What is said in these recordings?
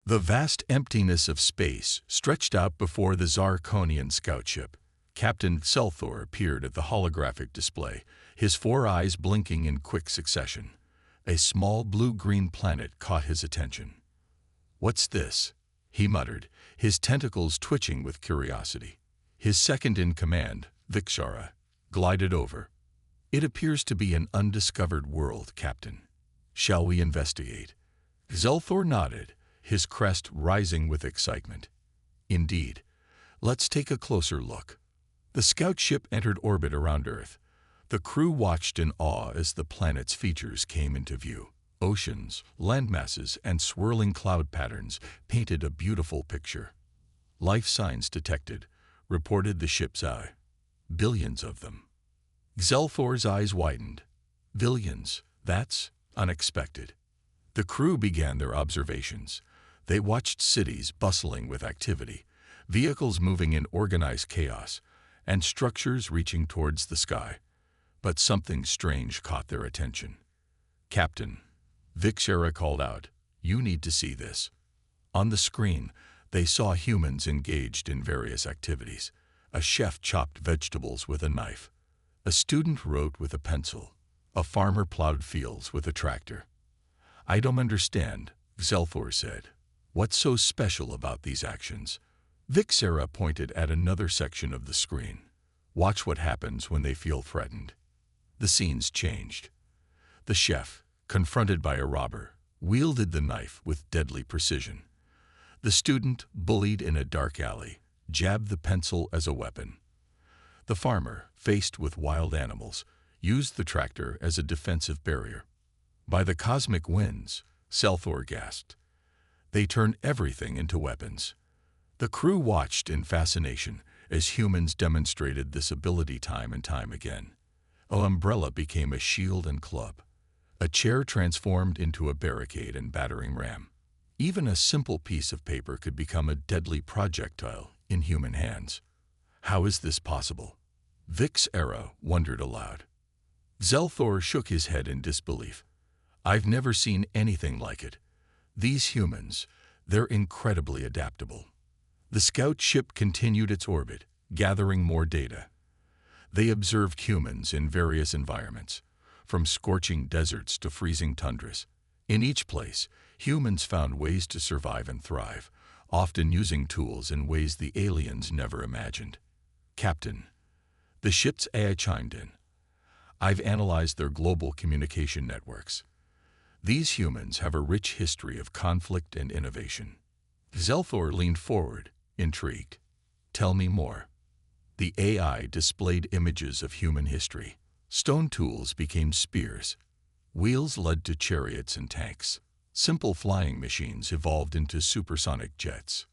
The vast emptiness of space stretched out before the Zarkonian scout ship. Captain Selthor appeared at the holographic display, his 4 eyes blinking in quick succession. A small blue-green planet caught his attention. "What's this?" he muttered, his tentacles twitching with curiosity. His second-in-command, Vikshara, glided over. "It appears to be an undiscovered world, Captain. Shall we investigate?" Zelthor nodded, his crest rising with excitement. "Indeed. Let's take a closer look." The scout ship entered orbit around Earth. The crew watched in awe as the planet's features came into view. Oceans, landmasses, and swirling cloud patterns painted a beautiful picture. "Life signs detected," reported the ship's eye. "Billions of them." Zelthor's eyes widened. "Billions? That's unexpected." The crew began their observations. They watched cities bustling with activity, vehicles moving in organized chaos, and structures reaching towards the sky. But something strange caught their attention. "Captain," Vikshara called out, "you need to see this." On the screen, they saw humans engaged in various activities. A chef chopped vegetables with a knife. A student wrote with a pencil. A farmer plowed fields with a tractor. "I don't understand," Zelthor said. "What's so special about these actions?" Vikshara pointed at another section of the screen. "Watch what happens when they feel threatened." The scenes changed. The chef, confronted by a robber, wielded the knife with deadly precision. The student, bullied in a dark alley, jabbed the pencil as a weapon. The farmer, faced with wild animals, used the tractor as a defensive barrier. "By the cosmic winds," Selthor gasped. "They turned everything into weapons." The crew watched in fascination as humans demonstrated this ability time and time again. An umbrella became a shield and club. A chair transformed into a barricade and battering ram. Even a simple piece of paper could become a deadly projectile in human hands. "How is this possible?" Vikshara wondered aloud. Zelthor shook his head in disbelief. "I've never seen anything like it. These humans, they're incredibly adaptable." The scout ship continued its orbit, gathering more data. They observed humans in various environments, from scorching deserts to freezing tundras. In each place, humans found ways to survive and thrive, often using tools in ways the aliens never imagined. "Captain," the ship's AI chimed in, "I've analyzed their global communication networks. These humans have a rich history of conflict and innovation." Zelthor leaned forward, intrigued. "Tell me more." The AI displayed images of human history. Stone tools became spears. Wheels led to chariots and tanks. Simple flying machines evolved into supersonic jets.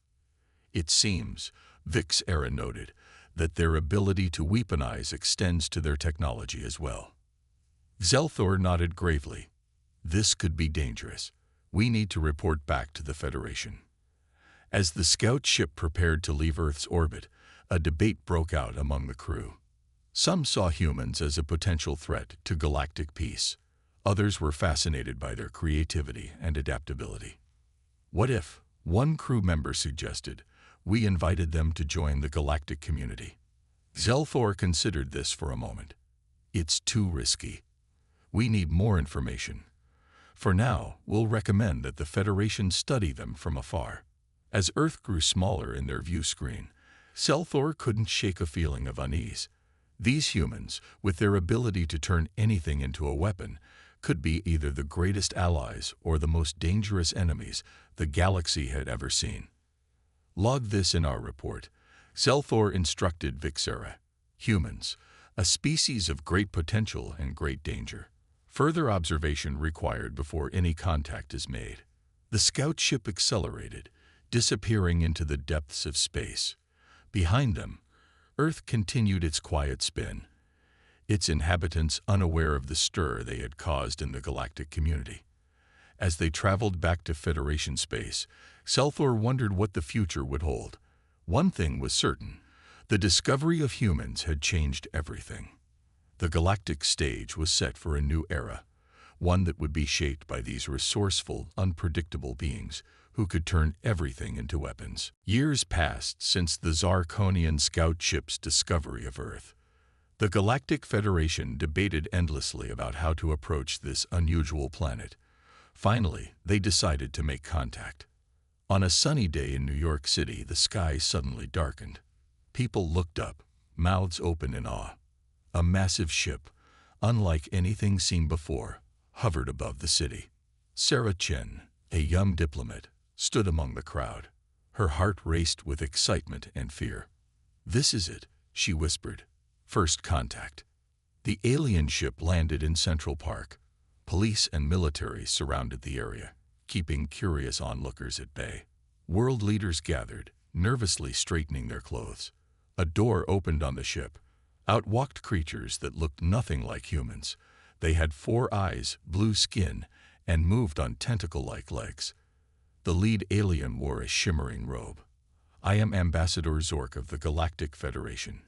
"It seems," Vikshara noted, "that their ability to weaponize extends to their technology as well." Zelthor nodded gravely. "This could be dangerous. We need to report back to the Federation." As the scout ship prepared to leave Earth's orbit, a debate broke out among the crew. Some saw humans as a potential threat to galactic peace. Others were fascinated by their creativity and adaptability. "What if," one crew member suggested, "we invited them to join the galactic community?" Zelthor considered this for a moment. "It's too risky. We need more information. For now, we'll recommend that the Federation study them from afar." As Earth grew smaller in their view screen, Zelthor couldn't shake a feeling of unease. These humans, with their ability to turn anything into a weapon, could be either the greatest allies or the most dangerous enemies the galaxy had ever seen. "Log this in our report," Zelthor instructed Vikshara. "Humans, a species of great potential and great danger. Further observation required before any contact is made." The scout ship accelerated, disappearing into the depths of space. Behind them, Earth continued its quiet spin, its inhabitants unaware of the stir they had caused in the galactic community. As they traveled back to Federation space, Zelthor wondered what the future would hold. One thing was certain: the discovery of humans had changed everything. The galactic stage was set for a new era, one that would be shaped by these resourceful, unpredictable beings who could turn everything into weapons. Years passed since the Zarkonian scout ship's discovery of Earth. The Galactic Federation debated endlessly about how to approach this unusual planet. Finally, they decided to make contact. On a sunny day in New York City, the sky suddenly darkened. People looked up, mouths open in awe. A massive ship, unlike anything seen before, hovered above the city. Sarah Chen, a young diplomat, stood among the crowd. Her heart raced with excitement and fear. "This is it," she whispered. "First contact." The alien ship landed in Central Park. Police and military surrounded the area, keeping curious onlookers at bay. World leaders gathered, nervously straightening their clothes. A door opened on the ship. Out walked creatures that looked nothing like humans. They had 4 eyes, blue skin, and moved on tentacle-like legs. The lead alien wore a shimmering robe. "I am Ambassador Zork of the Galactic Federation,"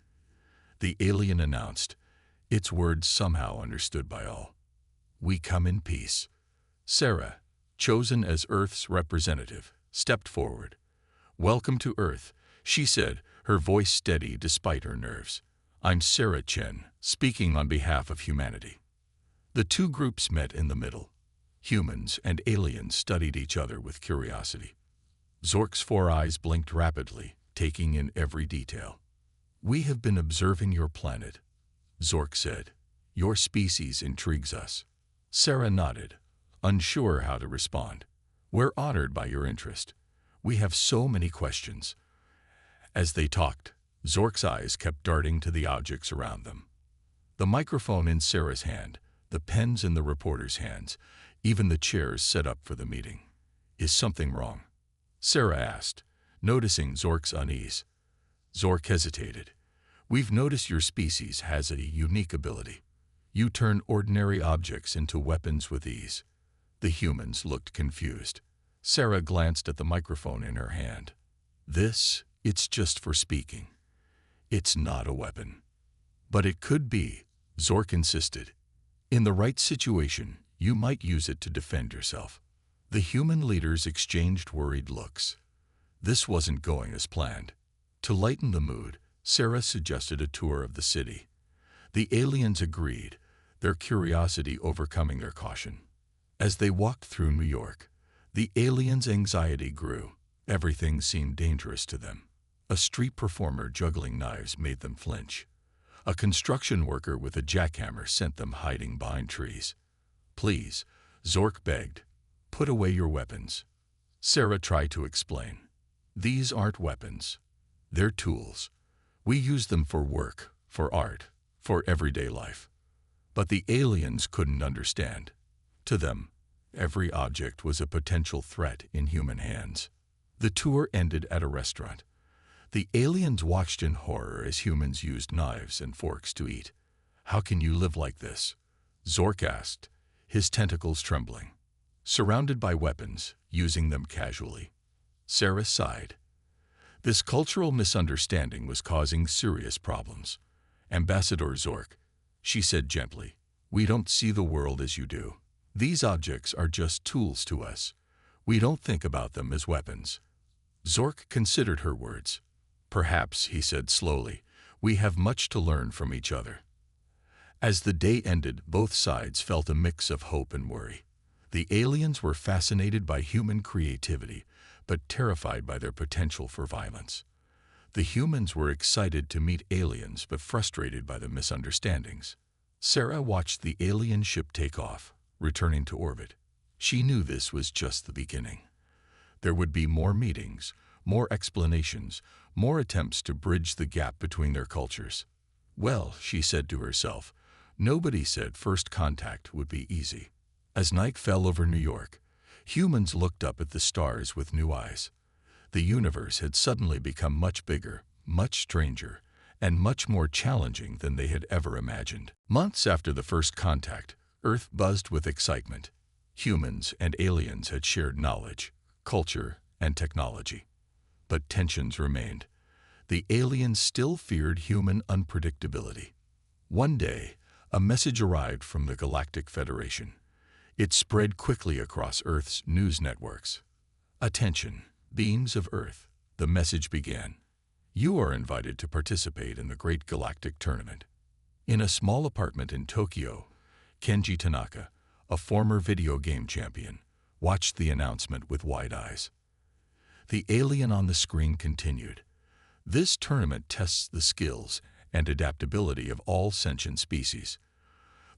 the alien announced, its words somehow understood by all. "We come in peace." Sarah, chosen as Earth's representative, stepped forward. "Welcome to Earth," she said, her voice steady despite her nerves. "I'm Sarah Chen, speaking on behalf of humanity." The two groups met in the middle. Humans and aliens studied each other with curiosity. Zork's 4 eyes blinked rapidly, taking in every detail. "We have been observing your planet," Zork said. "Your species intrigues us." Sarah nodded, unsure how to respond. "We're honored by your interest. We have so many questions." As they talked, Zork's eyes kept darting to the objects around them. The microphone in Sarah's hand, the pens in the reporter's hands, even the chairs set up for the meeting. "Is something wrong?" Sarah asked, noticing Zork's unease. Zork hesitated. "We've noticed your species has a unique ability. You turn ordinary objects into weapons with ease." The humans looked confused. Sarah glanced at the microphone in her hand. It's just for speaking. It's not a weapon." "But it could be," Zork insisted. "In the right situation, you might use it to defend yourself." The human leaders exchanged worried looks. This wasn't going as planned. To lighten the mood, Sarah suggested a tour of the city. The aliens agreed, their curiosity overcoming their caution. As they walked through New York, the aliens' anxiety grew. Everything seemed dangerous to them. A street performer juggling knives made them flinch. A construction worker with a jackhammer sent them hiding behind trees. "Please," Zork begged, "put away your weapons." Sarah tried to explain. "These aren't weapons. They're tools. We use them for work, for art, for everyday life." But the aliens couldn't understand. To them, every object was a potential threat in human hands. The tour ended at a restaurant. The aliens watched in horror as humans used knives and forks to eat. "How can you live like this?" Zork asked, his tentacles trembling. "Surrounded by weapons, using them casually." Sarah sighed. This cultural misunderstanding was causing serious problems. "Ambassador Zork," she said gently, "we don't see the world as you do. These objects are just tools to us. We don't think about them as weapons." Zork considered her words. "Perhaps," he said slowly, "we have much to learn from each other." As the day ended, both sides felt a mix of hope and worry. The aliens were fascinated by human creativity, but terrified by their potential for violence. The humans were excited to meet aliens, but frustrated by the misunderstandings. Sarah watched the alien ship take off, returning to orbit. She knew this was just the beginning. There would be more meetings, more explanations, more attempts to bridge the gap between their cultures. "Well," she said to herself, "nobody said first contact would be easy." As night fell over New York, humans looked up at the stars with new eyes. The universe had suddenly become much bigger, much stranger, and much more challenging than they had ever imagined. Months after the first contact, Earth buzzed with excitement. Humans and aliens had shared knowledge, culture, and technology. But tensions remained. The aliens still feared human unpredictability. One day, a message arrived from the Galactic Federation. It spread quickly across Earth's news networks. Attention, beings of Earth, the message began. You are invited to participate in the Great Galactic Tournament. In a small apartment in Tokyo, Kenji Tanaka, a former video game champion, watched the announcement with wide eyes. The alien on the screen continued. This tournament tests the skills and adaptability of all sentient species.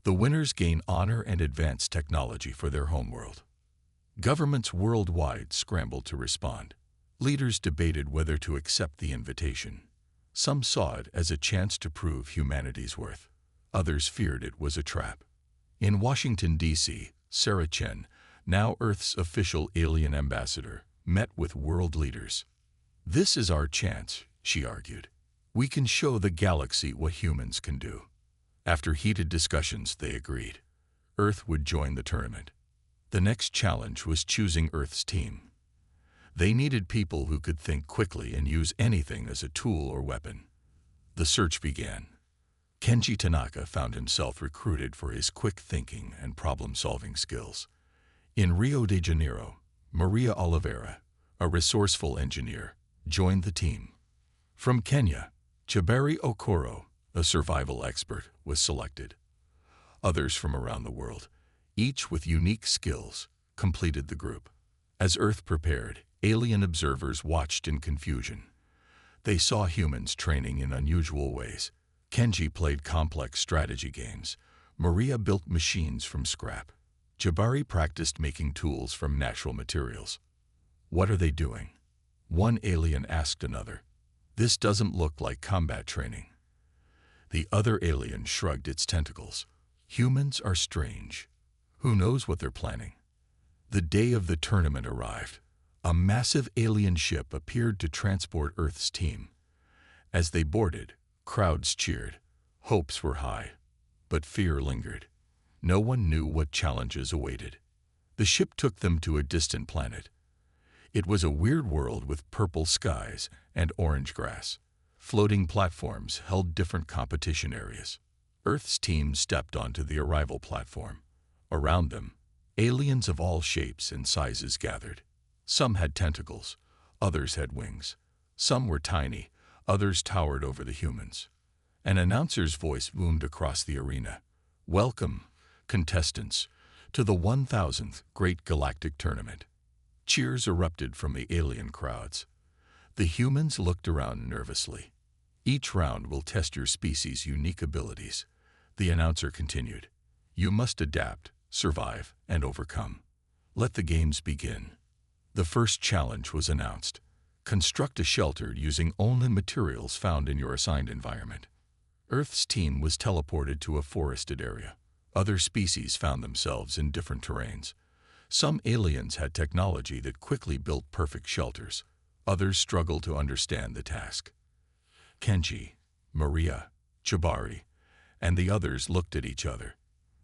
The winners gain honor and advanced technology for their homeworld. Governments worldwide scrambled to respond. Leaders debated whether to accept the invitation. Some saw it as a chance to prove humanity's worth. Others feared it was a trap. In Washington, D.C., Sarah Chen, now Earth's official alien ambassador, met with world leaders. This is our chance, she argued. We can show the galaxy what humans can do. After heated discussions, they agreed. Earth would join the tournament. The next challenge was choosing Earth's team. They needed people who could think quickly and use anything as a tool or weapon. The search began. Kenji Tanaka found himself recruited for his quick thinking and problem-solving skills. In Rio de Janeiro, Maria Oliveira, a resourceful engineer, joined the team. From Kenya, Chaberi Okoro, a survival expert, was selected. Others from around the world, each with unique skills, completed the group. As Earth prepared, alien observers watched in confusion. They saw humans training in unusual ways. Kenji played complex strategy games. Maria built machines from scrap. Jabari practiced making tools from natural materials. What are they doing? One alien asked another. This doesn't look like combat training. The other alien shrugged its tentacles. Humans are strange. Who knows what they're planning? The day of the tournament arrived. A massive alien ship appeared to transport Earth's team. As they boarded, crowds cheered. Hopes were high, but fear lingered. No one knew what challenges awaited. The ship took them to a distant planet. It was a weird world with purple skies and orange grass. Floating platforms held different competition areas. Earth's team stepped onto the arrival platform. Around them, aliens of all shapes and sizes gathered. Some had tentacles, others had wings. Some were tiny, others towered over the humans. An announcer's voice boomed across the arena. Welcome, contestants, to the 1000th Great Galactic Tournament. Cheers erupted from the alien crowds. The humans looked around nervously. Each round will test your species' unique abilities. The announcer continued. You must adapt, survive, and overcome. Let the games begin. The first challenge was announced. Construct a shelter using only materials found in your assigned environment. Earth's team was teleported to a forested area. Other species found themselves in different terrains. Some aliens had technology that quickly built perfect shelters. Others struggled to understand the task. Kenji, Maria, Jabari, and the others looked at each other.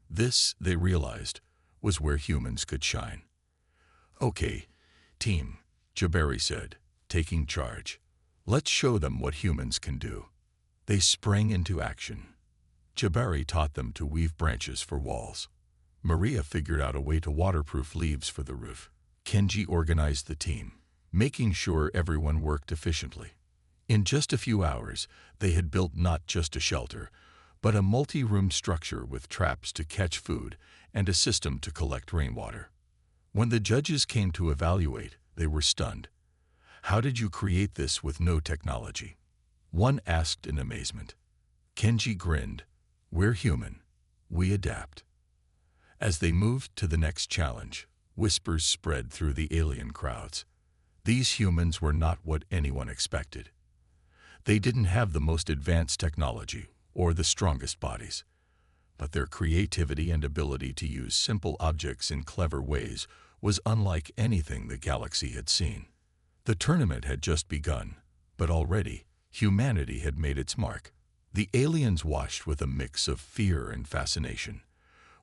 This, they realized, was where humans could shine. Okay, team, Jabari said, taking charge. Let's show them what humans can do. They sprang into action. Jabari taught them to weave branches for walls. Maria figured out a way to waterproof leaves for the roof. Kenji organized the team, making sure everyone worked efficiently. In just a few hours, they had built not just a shelter, but a multi-room structure with traps to catch food and a system to collect rainwater. When the judges came to evaluate, they were stunned. How did you create this with no technology? One asked in amazement. Kenji grinned. We're human. We adapt. As they moved to the next challenge, whispers spread through the alien crowds. These humans were not what anyone expected. They didn't have the most advanced technology or the strongest bodies, but their creativity and ability to use simple objects in clever ways was unlike anything the galaxy had seen. The tournament had just begun, but already humanity had made its mark. The aliens watched with a mix of fear and fascination.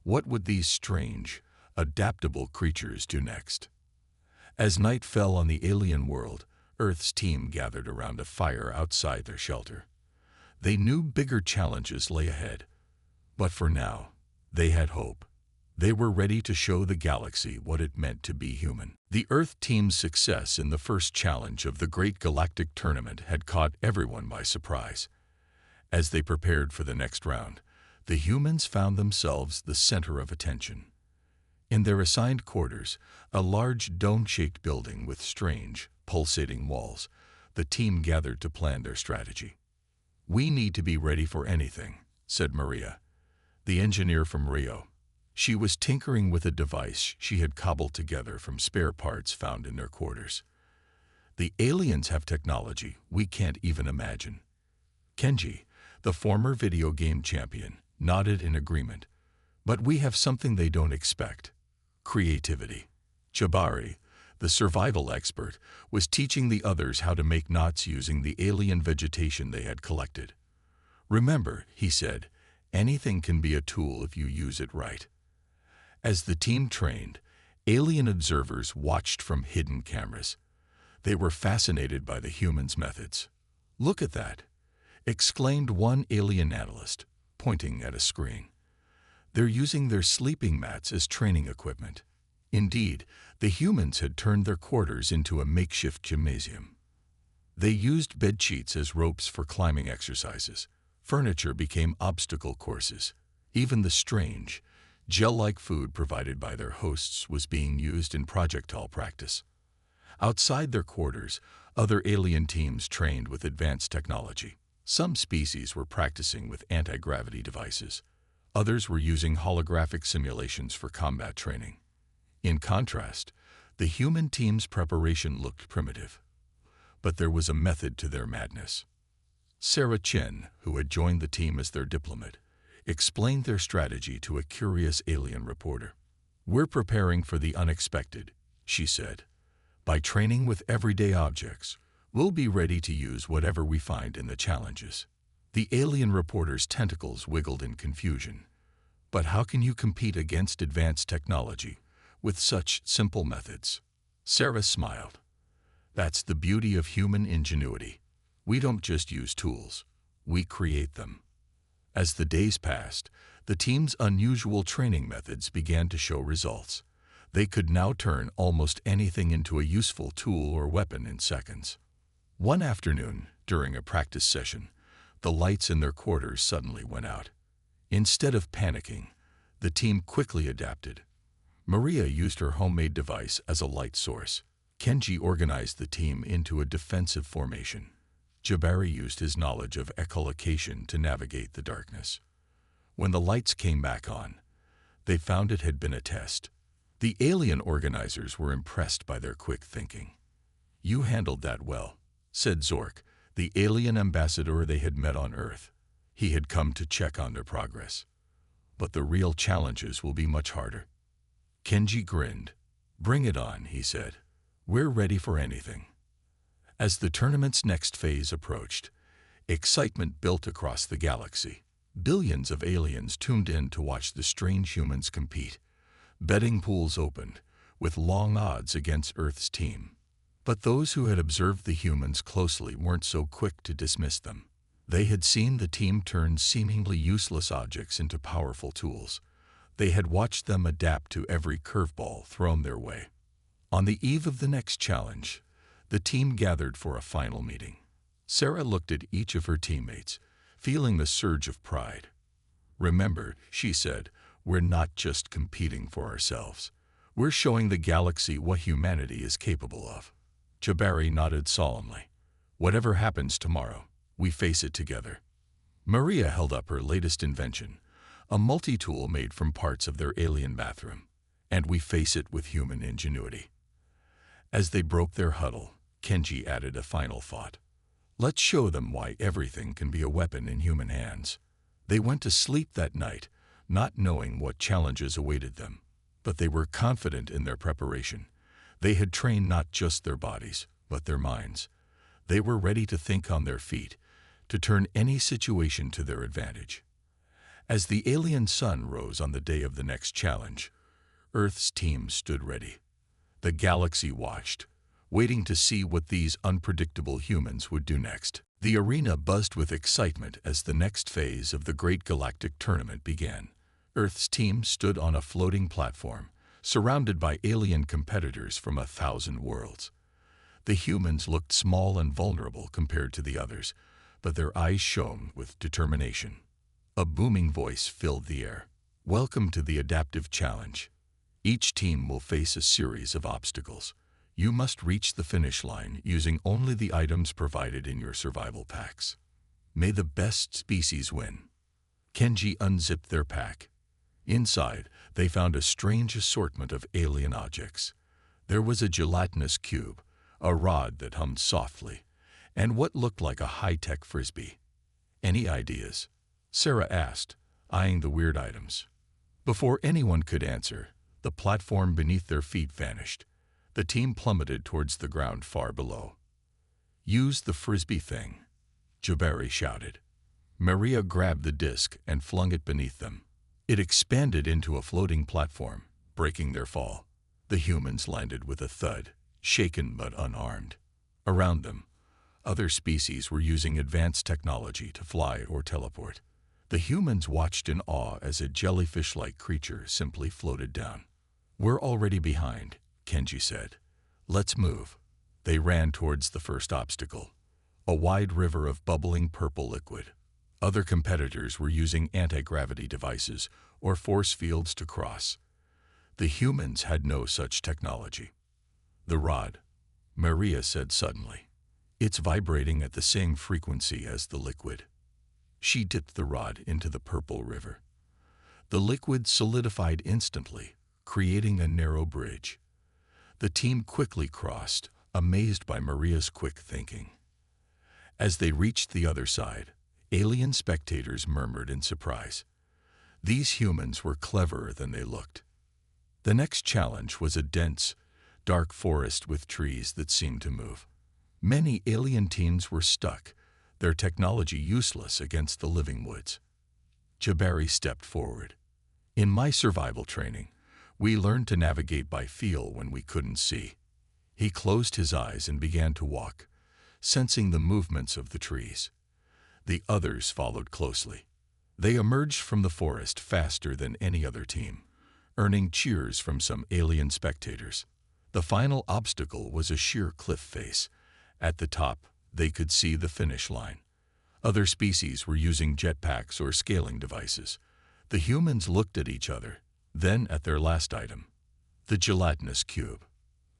What would these strange, adaptable creatures do next? As night fell on the alien world, Earth's team gathered around a fire outside their shelter. They knew bigger challenges lay ahead, but for now, they had hope. They were ready to show the galaxy what it meant to be human. The Earth team's success in the first challenge of the Great Galactic Tournament had caught everyone by surprise. As they prepared for the next round, the humans found themselves the center of attention. In their assigned quarters, a large dome-shaped building with strange, pulsating walls, the team gathered to plan their strategy. "We need to be ready for anything," said Maria, the engineer from Rio. She was tinkering with a device she had cobbled together from spare parts found in their quarters. "The aliens have technology we can't even imagine." Kenji, the former video game champion, nodded in agreement. "But we have something they don't expect: creativity." Jabari, the survival expert, was teaching the others how to make knots using the alien vegetation they had collected. "Remember," he said, "anything can be a tool if you use it right." As the team trained, alien observers watched from hidden cameras. They were fascinated by the humans' methods. "Look at that!" exclaimed one alien analyst, pointing at a screen. "They're using their sleeping mats as training equipment." Indeed, the humans had turned their quarters into a makeshift gymnasium. They used bed sheets as ropes for climbing exercises. Furniture became obstacle courses. Even the strange, gel-like food provided by their hosts was being used in projectile practice. Outside their quarters, other alien teams trained with advanced technology. Some species were practicing with anti-gravity devices. Others were using holographic simulations for combat training. In contrast, the human team's preparation looked primitive. But there was a method to their madness. Sarah Chen, who had joined the team as their diplomat, explained their strategy to a curious alien reporter. "We're preparing for the unexpected," she said. "By training with everyday objects, we'll be ready to use whatever we find in the challenges." The alien reporter's tentacles wiggled in confusion. "But how can you compete against advanced technology with such simple methods?" Sarah smiled. "That's the beauty of human ingenuity. We don't just use tools, we create them." As the days passed, the team's unusual training methods began to show results. They could now turn almost anything into a useful tool or weapon in seconds. One afternoon, during a practice session, the lights in their quarters suddenly went out. Instead of panicking, the team quickly adapted. Maria used her homemade device as a light source. Kenji organized the team into a defensive formation. Jabari used his knowledge of echolocation to navigate the darkness. When the lights came back on, they found it had been a test. The alien organizers were impressed by their quick thinking. "You handled that well," said Zork, the alien ambassador they had met on Earth. He had come to check on their progress. "But the real challenges will be much harder." Kenji grinned. "Bring it on," he said. "We're ready for anything." As the tournament's next phase approached, excitement built across the galaxy. Billions of aliens tuned in to watch the strange humans compete. Betting pools opened, with long odds against Earth's team. But those who had observed the humans closely weren't so quick to dismiss them. They had seen the team turn seemingly useless objects into powerful tools. They had watched them adapt to every curveball thrown their way. On the eve of the next challenge, the team gathered for a final meeting. Sarah looked at each of her teammates, feeling the surge of pride. "Remember," she said, "we're not just competing for ourselves. We're showing the galaxy what humanity is capable of." Jabari nodded solemnly. "Whatever happens tomorrow, we face it together." Maria held up her latest invention, a multi-tool made from parts of their alien bathroom, "and we face it with human ingenuity." As they broke their huddle, Kenji added a final thought. "Let's show them why everything can be a weapon in human hands." They went to sleep that night, not knowing what challenges awaited them, but they were confident in their preparation. They had trained not just their bodies, but their minds. They were ready to think on their feet, to turn any situation to their advantage. As the alien sun rose on the day of the next challenge, Earth's team stood ready. The galaxy watched, waiting to see what these unpredictable humans would do next. The arena buzzed with excitement as the next phase of the Great Galactic Tournament began. Earth's team stood on a floating platform, surrounded by alien competitors from 1,000 worlds. The humans looked small and vulnerable compared to the others, but their eyes shone with determination. A booming voice filled the air. "Welcome to the adaptive challenge. Each team will face a series of obstacles. You must reach the finish line using only the items provided in your survival packs. May the best species win." Kenji unzipped their pack. Inside, they found a strange assortment of alien objects. There was a gelatinous cube, a rod that hummed softly, and what looked like a high-tech frisbee. "Any ideas?" Sarah asked, eyeing the weird items. Before anyone could answer, the platform beneath their feet vanished. The team plummeted towards the ground far below. "Use the frisbee thing," Jabari shouted. Maria grabbed the disc and flung it beneath them. It expanded into a floating platform, breaking their fall. The humans landed with a thud, shaken but unharmed. Around them, other species were using advanced technology to fly or teleport. The humans watched in awe as a jellyfish-like creature simply floated down. "We're already behind," Kenji said. "Let's move." They ran towards the first obstacle, a wide river of bubbling purple liquid. Other competitors were using anti-gravity devices or force fields to cross. The humans had no such technology. "The rod," Maria said suddenly. "It's vibrating at the same frequency as the liquid." She dipped the rod into the purple river. The liquid solidified instantly, creating a narrow bridge. The team quickly crossed, amazed by Maria's quick thinking. As they reached the other side, alien spectators murmured in surprise. These humans were cleverer than they looked. The next challenge was a dense, dark forest with trees that seemed to move. Many alien teams were stuck, their technology useless against the living woods. Jabari stepped forward. "In my survival training, we learned to navigate by feel when we couldn't see." He closed his eyes and began to walk, sensing the movements of the trees. The others followed closely. They emerged from the forest faster than any other team, earning cheers from some alien spectators. The final obstacle was a sheer cliff face. At the top, they could see the finish line. Other species were using jetpacks or scaling devices. The humans looked at each other, then at their last item, the gelatinous cube.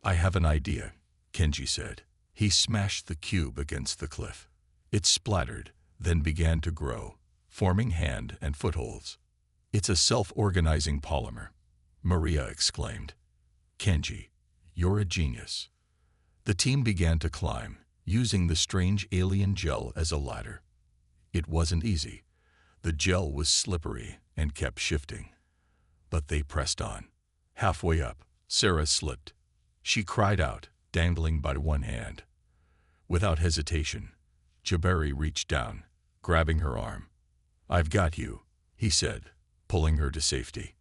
"I have an idea," Kenji said. He smashed the cube against the cliff. It splattered, then began to grow, forming hand and footholds. "It's a self-organizing polymer," Maria exclaimed. "Kenji, you're a genius." The team began to climb, using the strange alien gel as a ladder. It wasn't easy. The gel was slippery and kept shifting. But they pressed on. Halfway up, Sarah slipped. She cried out, dangling by one hand. Without hesitation, Jabari reached down, grabbing her arm. "I've got you," he said, pulling her to safety.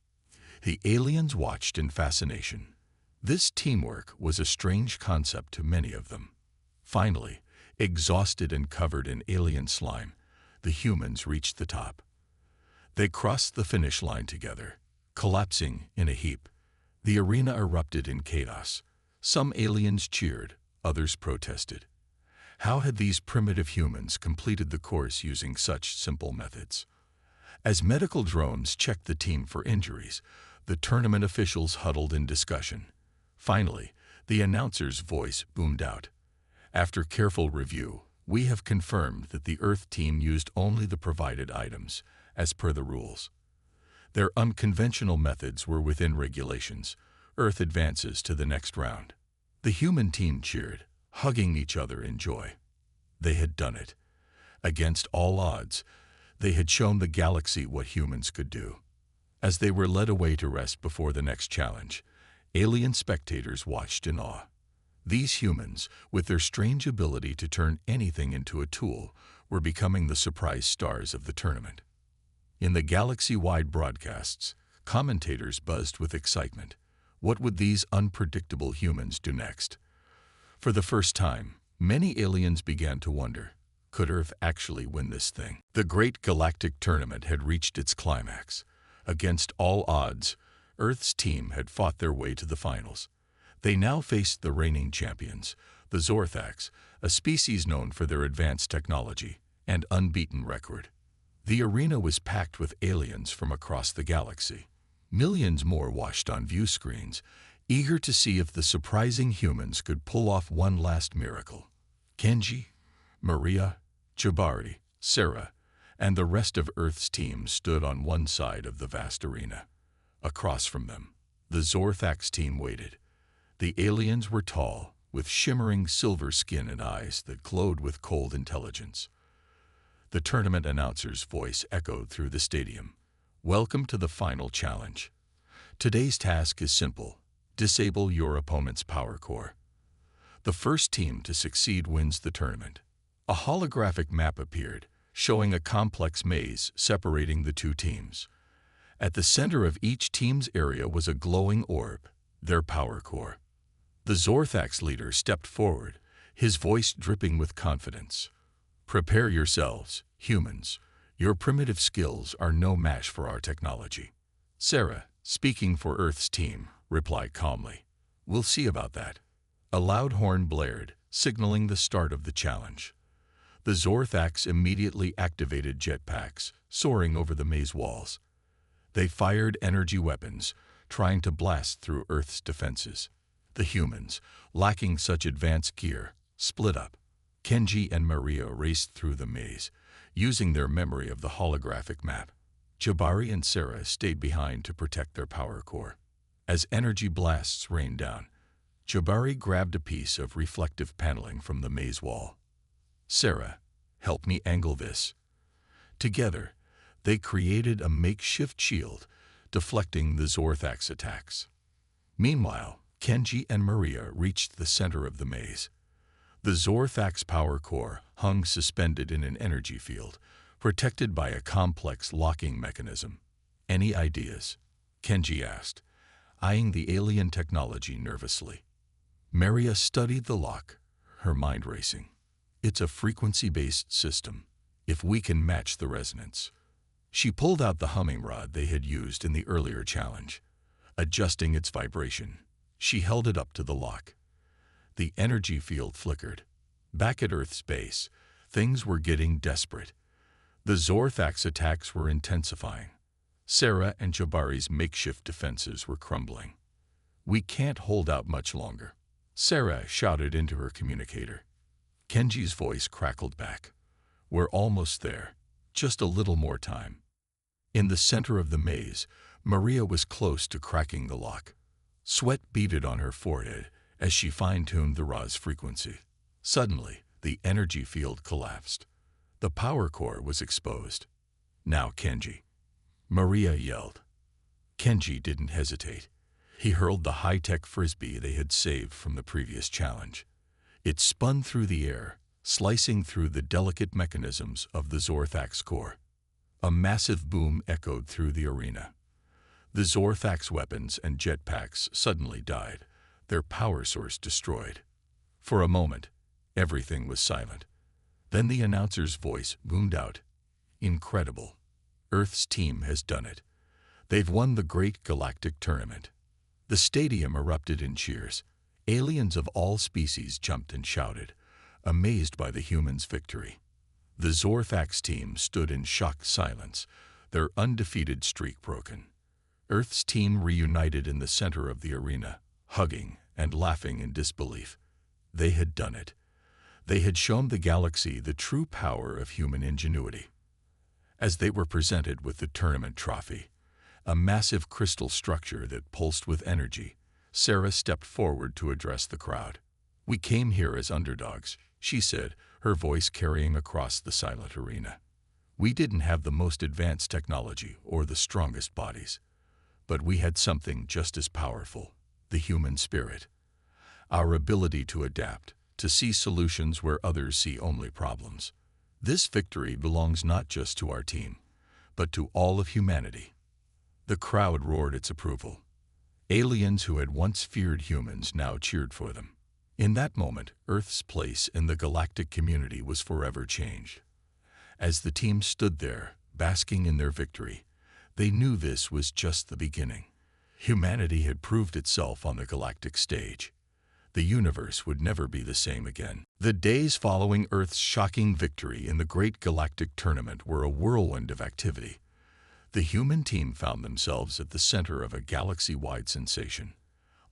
The aliens watched in fascination. This teamwork was a strange concept to many of them. Finally, exhausted and covered in alien slime, the humans reached the top. They crossed the finish line together, collapsing in a heap. The arena erupted in chaos. Some aliens cheered, others protested. How had these primitive humans completed the course using such simple methods? As medical drones checked the team for injuries, the tournament officials huddled in discussion. Finally, the announcer's voice boomed out. "After careful review, we have confirmed that the Earth team used only the provided items, as per the rules. Their unconventional methods were within regulations. Earth advances to the next round." The human team cheered, hugging each other in joy. They had done it. Against all odds, they had shown the galaxy what humans could do. As they were led away to rest before the next challenge, alien spectators watched in awe. These humans, with their strange ability to turn anything into a tool, were becoming the surprise stars of the tournament. In the galaxy-wide broadcasts, commentators buzzed with excitement. What would these unpredictable humans do next? For the first time, many aliens began to wonder, could Earth actually win this thing? The great galactic tournament had reached its climax. Against all odds, Earth's team had fought their way to the finals. They now faced the reigning champions, the Zorthax, a species known for their advanced technology and unbeaten record. The arena was packed with aliens from across the galaxy. Millions more watched on view screens, eager to see if the surprising humans could pull off one last miracle. Kenji, Maria, Jabari, Sarah, and the rest of Earth's team stood on one side of the vast arena. Across from them, the Zorthax team waited. The aliens were tall, with shimmering silver skin and eyes that glowed with cold intelligence. The tournament announcer's voice echoed through the stadium. Welcome to the final challenge. Today's task is simple. Disable your opponent's power core. The first team to succeed wins the tournament. A holographic map appeared, showing a complex maze separating the two teams. At the center of each team's area was a glowing orb, their power core. The Zorthax leader stepped forward, his voice dripping with confidence. Prepare yourselves, humans. Your primitive skills are no match for our technology. Sarah, speaking for Earth's team, replied calmly. We'll see about that. A loud horn blared, signaling the start of the challenge. The Zorthax immediately activated jetpacks, soaring over the maze walls. They fired energy weapons, trying to blast through Earth's defenses. The humans, lacking such advanced gear, split up. Kenji and Maria raced through the maze, using their memory of the holographic map. Jabari and Sarah stayed behind to protect their power core. As energy blasts rained down, Jabari grabbed a piece of reflective paneling from the maze wall. Sarah, help me angle this. Together, they created a makeshift shield, deflecting the Zorthax attacks. Meanwhile, Kenji and Maria reached the center of the maze. The Zorthax power core hung suspended in an energy field, protected by a complex locking mechanism. Any ideas? Kenji asked, eyeing the alien technology nervously. Maria studied the lock, her mind racing. It's a frequency-based system, if we can match the resonance. She pulled out the humming rod they had used in the earlier challenge. Adjusting its vibration, she held it up to the lock. The energy field flickered. Back at Earth's base, things were getting desperate. The Zorthax attacks were intensifying. Sarah and Jabari's makeshift defenses were crumbling. We can't hold out much longer, Sarah shouted into her communicator. Kenji's voice crackled back. We're almost there. Just a little more time. In the center of the maze, Maria was close to cracking the lock. Sweat beaded on her forehead as she fine-tuned the rod's frequency. Suddenly, the energy field collapsed. The power core was exposed. Now Kenji, Maria yelled. Kenji didn't hesitate. He hurled the high-tech frisbee they had saved from the previous challenge. It spun through the air, slicing through the delicate mechanisms of the Zorthax core. A massive boom echoed through the arena. The Zorthax weapons and jetpacks suddenly died, their power source destroyed. For a moment, everything was silent. Then the announcer's voice boomed out. Incredible. Earth's team has done it. They've won the great galactic tournament. The stadium erupted in cheers. Aliens of all species jumped and shouted, amazed by the humans' victory. The Zorthax team stood in shocked silence, their undefeated streak broken. Earth's team reunited in the center of the arena, hugging and laughing in disbelief. They had done it. They had shown the galaxy the true power of human ingenuity. As they were presented with the tournament trophy, a massive crystal structure that pulsed with energy, Sarah stepped forward to address the crowd. We came here as underdogs, she said, her voice carrying across the silent arena. We didn't have the most advanced technology or the strongest bodies, but we had something just as powerful, the human spirit. Our ability to adapt, to see solutions where others see only problems. This victory belongs not just to our team, but to all of humanity. The crowd roared its approval. Aliens who had once feared humans now cheered for them. In that moment, Earth's place in the galactic community was forever changed. As the team stood there, basking in their victory, They knew this was just the beginning. Humanity had proved itself on the galactic stage. The universe would never be the same again. The days following Earth's shocking victory in the Great Galactic Tournament were a whirlwind of activity. The human team found themselves at the center of a galaxy-wide sensation.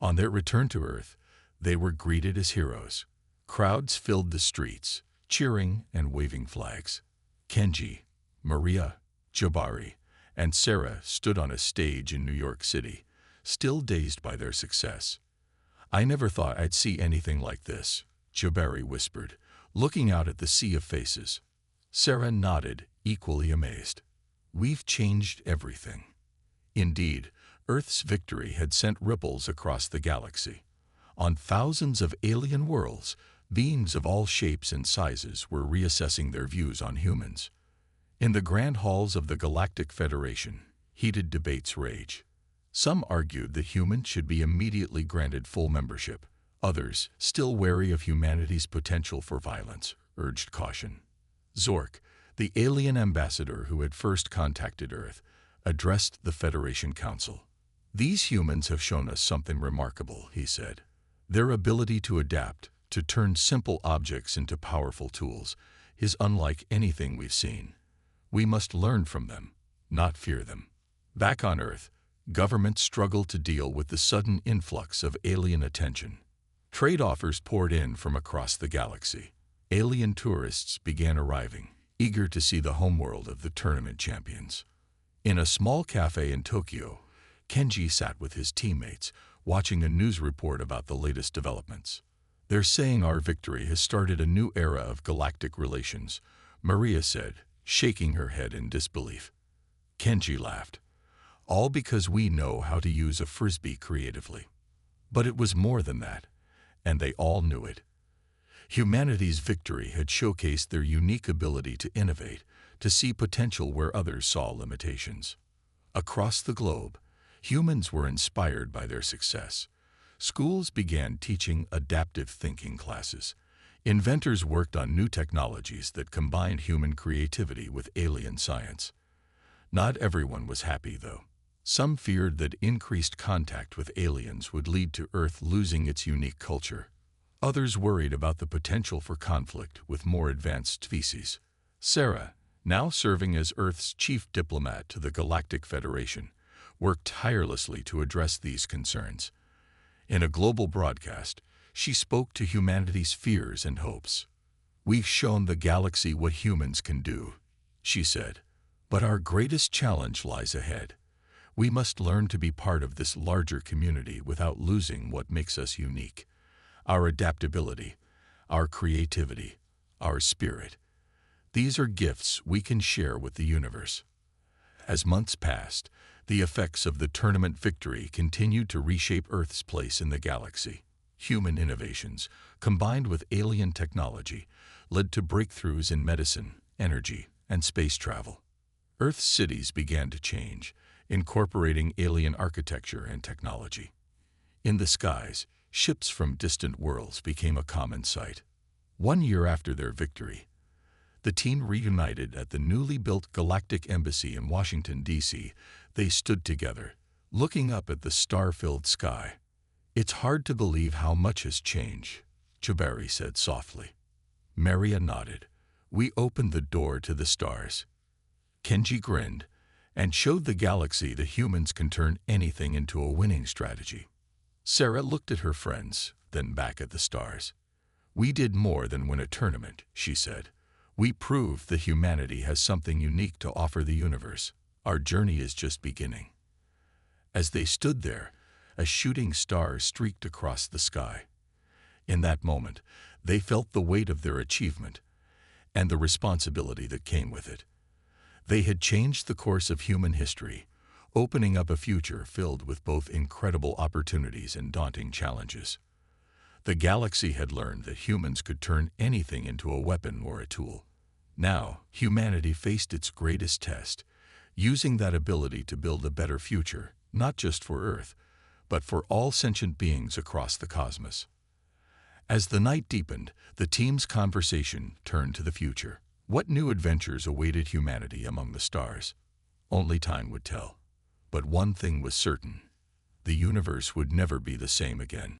On their return to Earth, they were greeted as heroes. Crowds filled the streets, cheering and waving flags. Kenji, Maria, Jabari, and Sarah stood on a stage in New York City, still dazed by their success. "I never thought I'd see anything like this," Jabari whispered, looking out at the sea of faces. Sarah nodded, equally amazed. "We've changed everything." Indeed, Earth's victory had sent ripples across the galaxy. On thousands of alien worlds, beings of all shapes and sizes were reassessing their views on humans. In the grand halls of the Galactic Federation, heated debates raged. Some argued that humans should be immediately granted full membership. Others, still wary of humanity's potential for violence, urged caution. Zork, the alien ambassador who had first contacted Earth, addressed the Federation Council. "These humans have shown us something remarkable," he said. "Their ability to adapt, to turn simple objects into powerful tools, is unlike anything we've seen. We must learn from them, not fear them." Back on Earth, governments struggled to deal with the sudden influx of alien attention. Trade offers poured in from across the galaxy. Alien tourists began arriving, eager to see the homeworld of the tournament champions. In a small cafe in Tokyo, Kenji sat with his teammates, watching a news report about the latest developments. "They're saying our victory has started a new era of galactic relations," Maria said, shaking her head in disbelief. Kenji laughed. "All because we know how to use a frisbee creatively." But it was more than that, and they all knew it. Humanity's victory had showcased their unique ability to innovate, to see potential where others saw limitations. Across the globe, humans were inspired by their success. Schools began teaching adaptive thinking classes. Inventors worked on new technologies that combined human creativity with alien science. Not everyone was happy, though. Some feared that increased contact with aliens would lead to Earth losing its unique culture. Others worried about the potential for conflict with more advanced species. Sarah, now serving as Earth's chief diplomat to the Galactic Federation, worked tirelessly to address these concerns. In a global broadcast, she spoke to humanity's fears and hopes. "We've shown the galaxy what humans can do," she said. "But our greatest challenge lies ahead. We must learn to be part of this larger community without losing what makes us unique. Our adaptability, our creativity, our spirit. These are gifts we can share with the universe." As months passed, the effects of the tournament victory continued to reshape Earth's place in the galaxy. Human innovations, combined with alien technology, led to breakthroughs in medicine, energy, and space travel. Earth's cities began to change, incorporating alien architecture and technology. In the skies, ships from distant worlds became a common sight. 1 year after their victory, the team reunited at the newly built Galactic Embassy in Washington, D.C. They stood together, looking up at the star-filled sky. "It's hard to believe how much has changed," Jabari said softly. Maria nodded. "We opened the door to the stars." Kenji grinned and showed the galaxy that humans can turn anything into a winning strategy. Sarah looked at her friends, then back at the stars. "We did more than win a tournament," she said. "We proved that humanity has something unique to offer the universe. Our journey is just beginning." As they stood there, a shooting star streaked across the sky. In that moment, they felt the weight of their achievement and the responsibility that came with it. They had changed the course of human history, opening up a future filled with both incredible opportunities and daunting challenges. The galaxy had learned that humans could turn anything into a weapon or a tool. Now, humanity faced its greatest test, using that ability to build a better future, not just for Earth, but for all sentient beings across the cosmos. As the night deepened, the team's conversation turned to the future. What new adventures awaited humanity among the stars? Only time would tell. But one thing was certain. The universe would never be the same again.